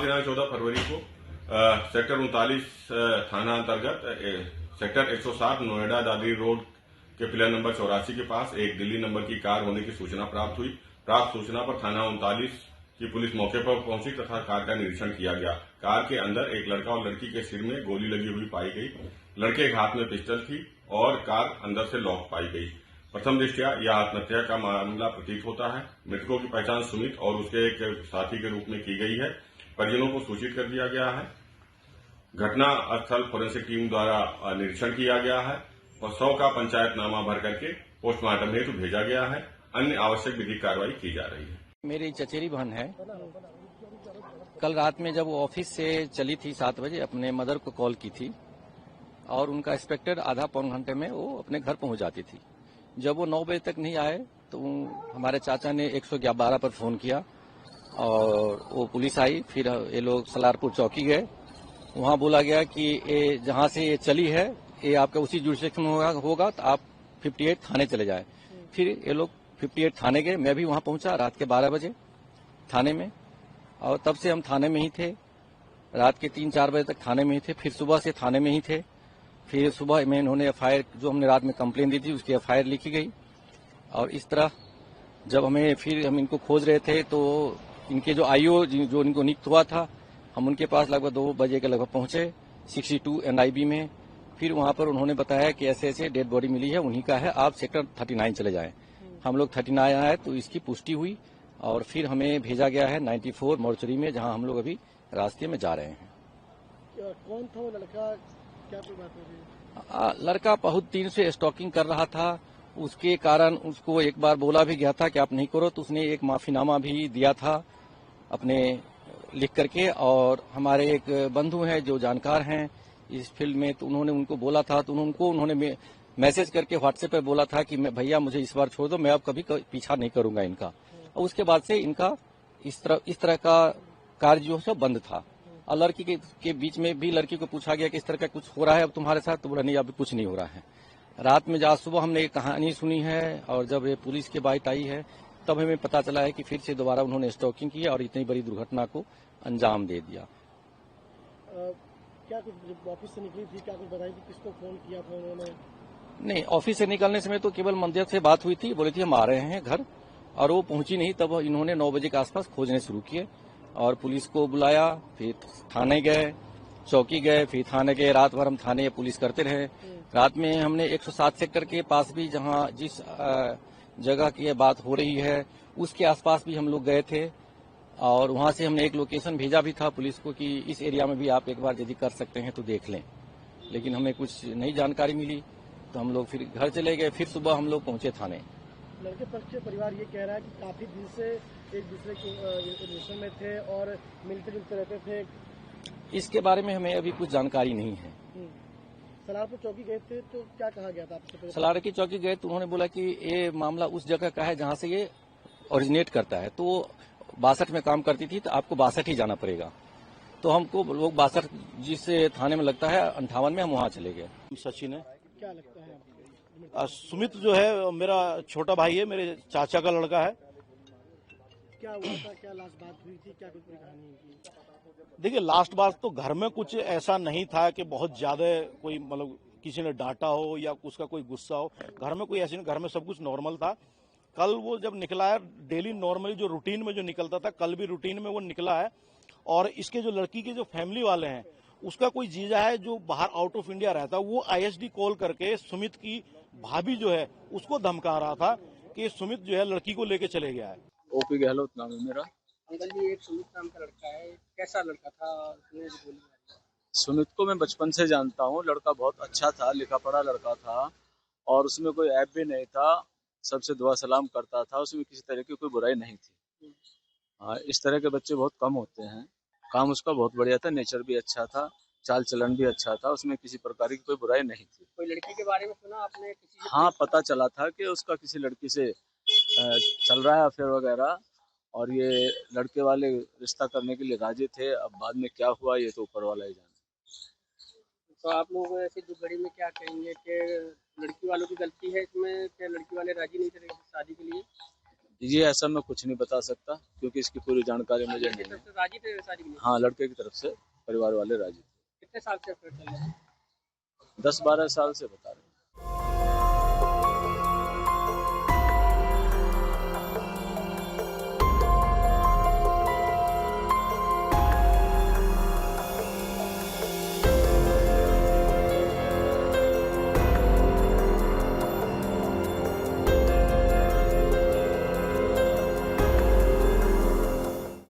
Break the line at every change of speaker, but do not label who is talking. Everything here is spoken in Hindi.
आज दिनांक 14 फरवरी को सेक्टर 39 थाना अंतर्गत सेक्टर 107 नोएडा दादरी रोड के पिलर नंबर 84 के पास एक दिल्ली नंबर की कार होने की सूचना प्राप्त हुई। प्राप्त सूचना पर थाना 39 की पुलिस मौके पर पहुंची तथा कार का निरीक्षण किया गया। कार के अंदर एक लड़का और लड़की के सिर में गोली लगी हुई पाई गई। लड़के के हाथ में पिस्टल थी और कार अंदर से लॉक पाई गई। प्रथम दृष्टया यह आत्महत्या का मामला प्रतीत होता है। मृतकों की पहचान सुमित और उसके एक साथी के रूप में की गई है। परिजनों को सूचित कर दिया गया है। घटना स्थल फोरेंसिक टीम द्वारा निरीक्षण किया गया है और 100 का पंचायतनामा भर करके पोस्टमार्टम हेतु भेजा गया है। अन्य आवश्यक विधिक कार्रवाई की जा रही है।
मेरी चचेरी बहन है। कल रात में जब वो ऑफिस से चली थी 7 बजे, अपने मदर को कॉल की थी और उनका एक्सपेक्टेड आधा पौन घंटे में वो अपने घर पहुंच जाती थी। जब वो 9 बजे तक नहीं आए तो हमारे चाचा ने 112 पर फोन किया और वो पुलिस आई। फिर ये लोग सलारपुर चौकी गए। वहां बोला गया कि ये जहां से ये चली है ये आपका उसी जुरिस्डिक्शन में होगा तो आप 58 थाने चले जाए। फिर ये लोग 58 थाने गए। मैं भी वहां पहुंचा रात के 12 बजे थाने में, और तब से हम थाने में ही थे। रात के 3-4 बजे तक थाने में ही थे। फिर सुबह से थाने में ही थे। फिर सुबह में इन्होंने एफआईआर, जो हमने रात में कंप्लेन दी थी उसकी एफआईआर लिखी गई। और इस तरह जब फिर हम इनको खोज रहे थे तो इनके जो आईओ जो इनको नियुक्त हुआ था, हम उनके पास लगभग 2 बजे के लगभग पहुंचे 62 एनआईबी में। फिर वहां पर उन्होंने बताया कि ऐसे ऐसे डेड बॉडी मिली है, उन्हीं का है, आप सेक्टर 39 चले जाएं। हम लोग 39 आए तो इसकी पुष्टि हुई और फिर हमें भेजा गया है 94 मोर्चरी में, जहां हम लोग अभी रास्ते में जा रहे हैं।
कौन था वो लड़का, क्या कोई बात हो रही है?
लड़का बहुत दिन से स्टॉकिंग कर रहा था। उसके कारण उसको एक बार बोला भी गया था कि आप नहीं करो, तो उसने एक माफीनामा भी दिया था अपने लिख करके। और हमारे एक बंधु हैं जो जानकार हैं इस फील्ड में, तो उन्होंने उनको बोला था, तो उन्होंने मैसेज करके व्हाट्सएप पे बोला था कि मैं भैया मुझे इस बार छोड़ दो, मैं अब कभी पीछा नहीं करूंगा इनका। और उसके बाद से इनका इस तरह का कार्य जो है बंद था। और लड़की के बीच में भी लड़की को पूछा गया कि इस तरह का कुछ हो रहा है अब तुम्हारे साथ, तो बोला नहीं अभी कुछ नहीं हो रहा है। रात में आज सुबह हमने एक कहानी सुनी है और जब ये पुलिस की बाइट आई है तब हमें पता चला है कि फिर से दोबारा उन्होंने स्टॉकिंग की और इतनी बड़ी दुर्घटना को अंजाम दे दिया।
क्या कुछ ऑफिस से निकली थी, क्या कुछ बताई थी, किसको फोन किया था उन्होंने?
नहीं, ऑफिस से निकलने समय तो केवल मंदिर से बात हुई थी, बोली थी हम आ रहे हैं घर, और वो पहुंची नहीं। तब इन्होंने 9 बजे के आसपास खोजने शुरू किए और पुलिस को बुलाया। फिर थाने गए, चौकी गए, फिर थाने गए। रात भर हम थाने पुलिस करते रहे। रात में हमने 107 सेक्टर के पास भी, जहां जिस जगह की बात हो रही है उसके आसपास भी हम लोग गए थे और वहां से हमने एक लोकेशन भेजा भी था पुलिस को कि इस एरिया में भी आप एक बार यदि कर सकते हैं तो देख लें। लेकिन हमें कुछ नई जानकारी मिली तो हम लोग फिर घर चले गए। फिर सुबह हम लोग पहुंचे थाने।
लड़के पक्ष से परिवार ये कह रहा है कि काफी दिन से एक दूसरे के रिलेशन में थे और मिलते जुलते रहते थे।
इसके बारे में हमें अभी कुछ जानकारी नहीं है।
सलारपुर चौकी गए थे तो क्या कहा गया था आपसे?
सलारपुर की चौकी गए तो उन्होंने बोला कि ये मामला उस जगह का है जहां से ये ओरिजिनेट करता है। तो 62 में काम करती थी तो आपको 62 ही जाना पड़ेगा। तो हमको लोग 62 जिस थाने में लगता है 58 में हम वहां चले गए।
सचिन है।
क्या लगता है?
सुमित जो है मेरा छोटा भाई है, मेरे चाचा का लड़का है।
क्या हुआ था, क्या लास्ट बात हुई थी, क्या कुछ पूरी कहानी हुई?
देखिए, लास्ट बात तो घर में कुछ ऐसा नहीं था कि बहुत ज्यादा कोई मतलब किसी ने डांटा हो या उसका कोई गुस्सा हो। घर में कोई ऐसी नहीं, घर में सब कुछ नॉर्मल था। कल वो जब निकला है, डेली नॉर्मली जो रूटीन में जो निकलता था, कल भी रूटीन में वो निकला है। और इसके जो लड़की के जो फैमिली वाले हैं, उसका कोई जीजा है जो बाहर आउट ऑफ इंडिया रहता है, वो आईएसडी कॉल करके सुमित की भाभी जो है उसको धमका रहा था कि सुमित जो है लड़की को लेके चले गया है।
ओपी गहलोत नाम है मेरा।
अंकल जी, एक सुमित नाम का लड़का है, कैसा लड़का था?
सुमित को मैं बचपन से जानता हूँ। लड़का बहुत अच्छा था, लिखा पढ़ा लड़का था और उसमें कोई ऐप भी नहीं था। सबसे दुआ सलाम करता था, उसमें किसी तरह की कोई बुराई नहीं थी। हाँ, इस तरह के बच्चे बहुत कम होते हैं। काम उसका बहुत बढ़िया था, नेचर भी अच्छा था, चाल चलन भी अच्छा था, उसमें किसी प्रकार की कोई बुराई नहीं थी।
कोई लड़की के बारे में सुना आपने किसी?
हाँ, पता चला था कि उसका किसी लड़की से चल रहा है अफेयर वगैरह, और ये लड़के वाले रिश्ता करने के लिए राजी थे। अब बाद में क्या हुआ ये तो ऊपर वाला ही जाने।
तो आप लोग ऐसी दुर्घड़ी में क्या कहेंगे कि लड़की वालों की गलती है इसमें, क्या लड़की वाले राजी नहीं थे शादी के लिए?
ये ऐसा मैं कुछ नहीं बता सकता क्योंकि इसकी पूरी जानकारी मुझे नहीं है।
राजी थे शादी में?
हाँ, लड़के की तरफ से परिवार वाले राजी थे।
कितने साल से अफेयर चल रहा है?
10-12 साल से बता रहे हैं।